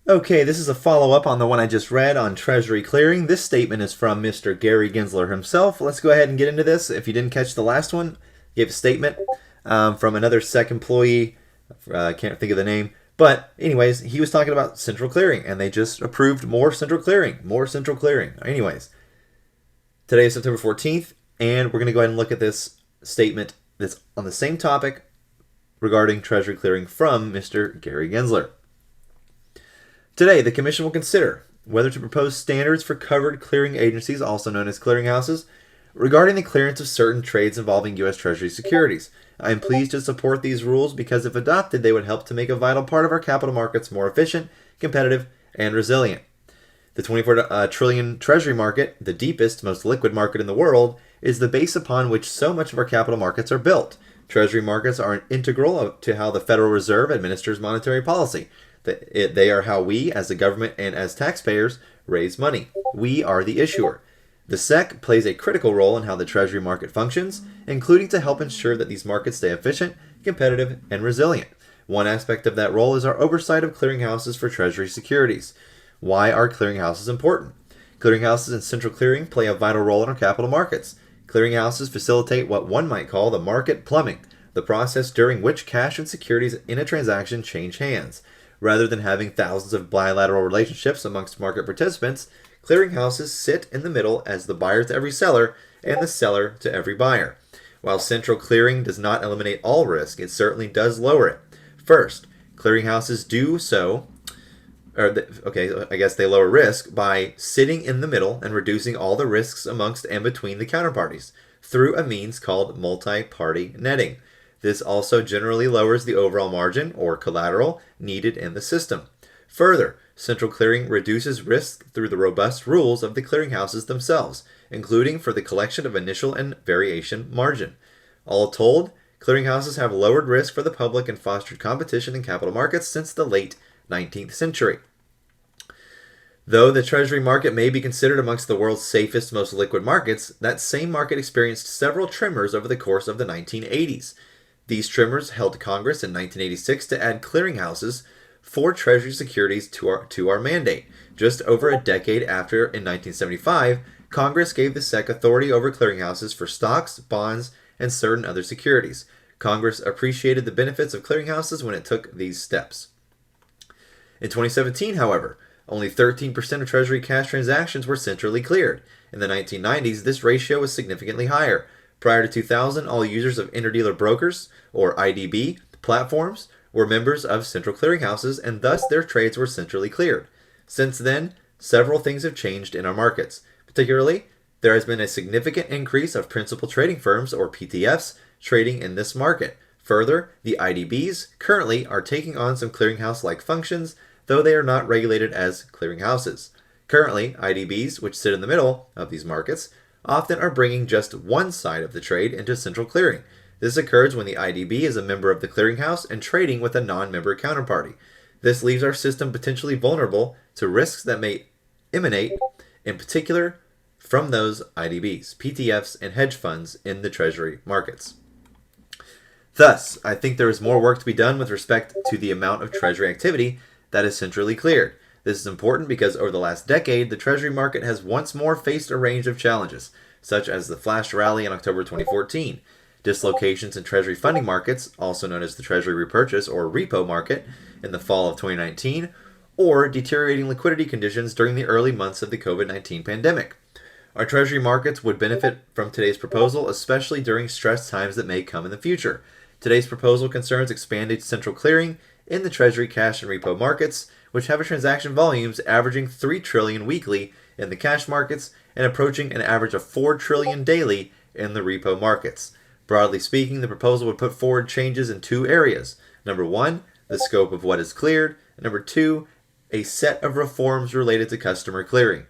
Okay, this is a follow-up on the one I just read on Treasury clearing. This statement is from Mr. Gary Gensler himself. Let's go ahead and get into this. If you didn't catch the last one, gave a statement from another SEC employee. I can't think of the name. But anyways, he was talking about central clearing, and they just approved more central clearing. More central clearing. Anyways, today is September 14th, and we're going to go ahead and look at this statement that's on the same topic regarding Treasury clearing from Mr. Gary Gensler. Today, the Commission will consider whether to propose standards for covered clearing agencies, also known as clearinghouses, regarding the clearance of certain trades involving U.S. Treasury securities. I am pleased to support these rules because if adopted, they would help to make a vital part of our capital markets more efficient, competitive, and resilient. The 24 trillion Treasury market, the deepest, most liquid market in the world, is the base upon which so much of our capital markets are built. Treasury markets are integral to how the Federal Reserve administers monetary policy. They are how we, as the government and as taxpayers, raise money. We are the issuer. The SEC plays a critical role in how the Treasury market functions, including to help ensure that these markets stay efficient, competitive, and resilient. One aspect of that role is our oversight of clearinghouses for Treasury securities. Why are clearinghouses important? Clearinghouses and central clearing play a vital role in our capital markets. Clearinghouses facilitate what one might call the market plumbing, the process during which cash and securities in a transaction change hands. Rather than having thousands of bilateral relationships amongst market participants, clearinghouses sit in the middle as the buyer to every seller and the seller to every buyer. While central clearing does not eliminate all risk, it certainly does lower it. First, clearinghouses do so, I guess they lower risk by sitting in the middle and reducing all the risks amongst and between the counterparties through a means called multi-party netting. This also generally lowers the overall margin or collateral needed in the system. Further, central clearing reduces risk through the robust rules of the clearinghouses themselves, including for the collection of initial and variation margin. All told, clearinghouses have lowered risk for the public and fostered competition in capital markets since the late 19th century. Though the Treasury market may be considered amongst the world's safest, most liquid markets, that same market experienced several tremors over the course of the 1980s. These tremors held Congress in 1986 to add clearinghouses for Treasury securities to our mandate. Just over a decade after, in 1975, Congress gave the SEC authority over clearinghouses for stocks, bonds, and certain other securities. Congress appreciated the benefits of clearinghouses when it took these steps. In 2017, however, only 13% of Treasury cash transactions were centrally cleared. In the 1990s, this ratio was significantly higher. Prior to 2000, all users of interdealer brokers, or IDB, platforms were members of central clearinghouses, and thus their trades were centrally cleared. Since then, several things have changed in our markets. Particularly, there has been a significant increase of principal trading firms, or PTFs, trading in this market. Further, the IDBs currently are taking on some clearinghouse-like functions, though they are not regulated as clearinghouses. Currently, IDBs, which sit in the middle of these markets, often are bringing just one side of the trade into central clearing. This occurs when the IDB is a member of the clearinghouse and trading with a non-member counterparty. This leaves our system potentially vulnerable to risks that may emanate, in particular, from those IDBs, PTFs, and hedge funds in the Treasury markets. Thus, I think there is more work to be done with respect to the amount of Treasury activity that is centrally cleared. This is important because over the last decade, the Treasury market has once more faced a range of challenges, such as the flash rally in October 2014, dislocations in Treasury funding markets, also known as the Treasury repurchase or repo market, in the fall of 2019, or deteriorating liquidity conditions during the early months of the COVID-19 pandemic. Our Treasury markets would benefit from today's proposal, especially during stress times that may come in the future. Today's proposal concerns expanded central clearing in the Treasury cash and repo markets, which have a transaction volumes averaging $3 trillion weekly in the cash markets and approaching an average of $4 trillion daily in the repo markets. Broadly speaking, the proposal would put forward changes in two areas. Number one, the scope of what is cleared, and number two, a set of reforms related to customer clearing.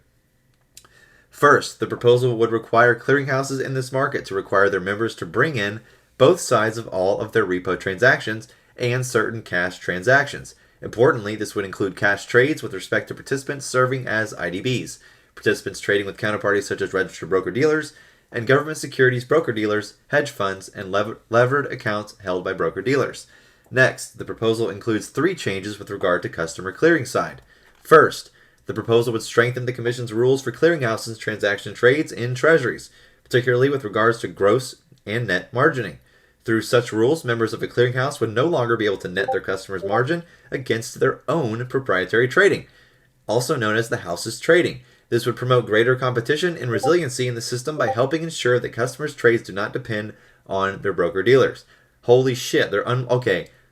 First, the proposal would require clearinghouses in this market to require their members to bring in both sides of all of their repo transactions and certain cash transactions. Importantly, this would include cash trades with respect to participants serving as IDBs, participants trading with counterparties such as registered broker-dealers, and government securities broker-dealers, hedge funds, and levered accounts held by broker-dealers. Next, the proposal includes three changes with regard to customer clearing side. First, the proposal would strengthen the Commission's rules for clearinghouses transaction trades in treasuries, particularly with regards to gross and net margining. Through such rules, members of a clearinghouse would no longer be able to net their customers' margin against their own proprietary trading, also known as the house's trading. This would promote greater competition and resiliency in the system by helping ensure that customers' trades do not depend on their broker-dealers. Holy shit, they're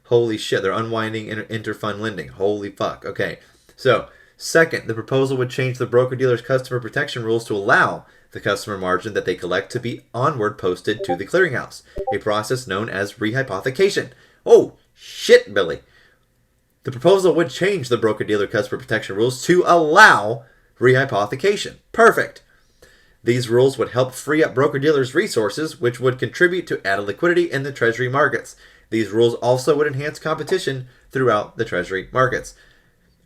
Holy shit, they're unwinding interfund lending. Holy fuck. Okay, so second, the proposal would change the broker-dealer's customer protection rules to allow the customer margin that they collect to be onward posted to the clearinghouse, a process known as rehypothecation. Oh, shit, Billy. The proposal would change the broker-dealer customer protection rules to allow rehypothecation. Perfect. These rules would help free up broker-dealers' resources, which would contribute to added liquidity in the treasury markets. These rules also would enhance competition throughout the treasury markets.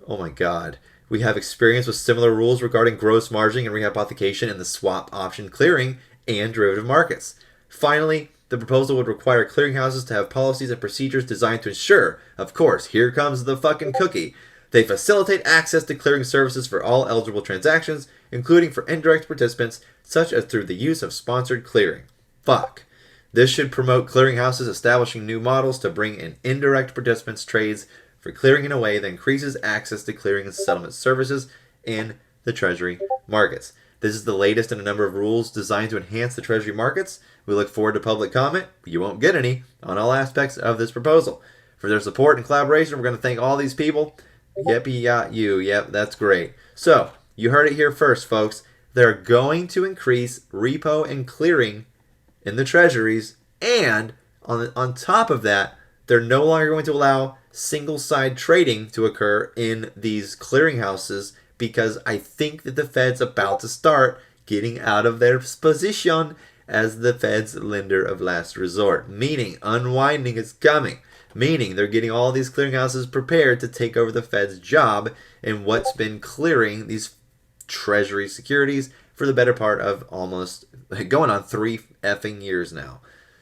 Oh my god. We have experience with similar rules regarding gross margining and rehypothecation in the swap option clearing and derivative markets. Finally, the proposal would require clearinghouses to have policies and procedures designed to ensure, of course, here comes the fucking cookie, they facilitate access to clearing services for all eligible transactions, including for indirect participants, such as through the use of sponsored clearing. Fuck. This should promote clearinghouses establishing new models to bring in indirect participants' trades for clearing in a way that increases access to clearing and settlement services in the treasury markets. This is the latest in a number of rules designed to enhance the treasury markets. We look forward to public comment. You won't get any on all aspects of this proposal. For their support and collaboration, we're going to thank all these people. Yep, you. Yep, that's great. So, you heard it here first, folks. They're going to increase repo and clearing in the treasuries, and on top of that, they're no longer going to allow single-side trading to occur in these clearinghouses, because I think that the Fed's about to start getting out of their position as the Fed's lender of last resort. Meaning, unwinding is coming. Meaning, they're getting all these clearinghouses prepared to take over the Fed's job in what's been clearing these treasury securities for the better part of almost going on 3 effing years now.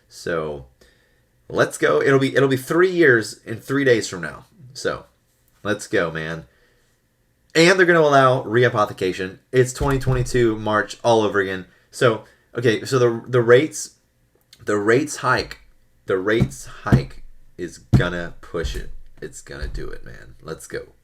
So, let's go. It'll be 3 years in 3 days from now. So, let's go, man. And they're going to allow rehypothecation. It's 2022 March all over again. So, okay, so the rates hike is gonna push it. It's gonna do it, man. Let's go.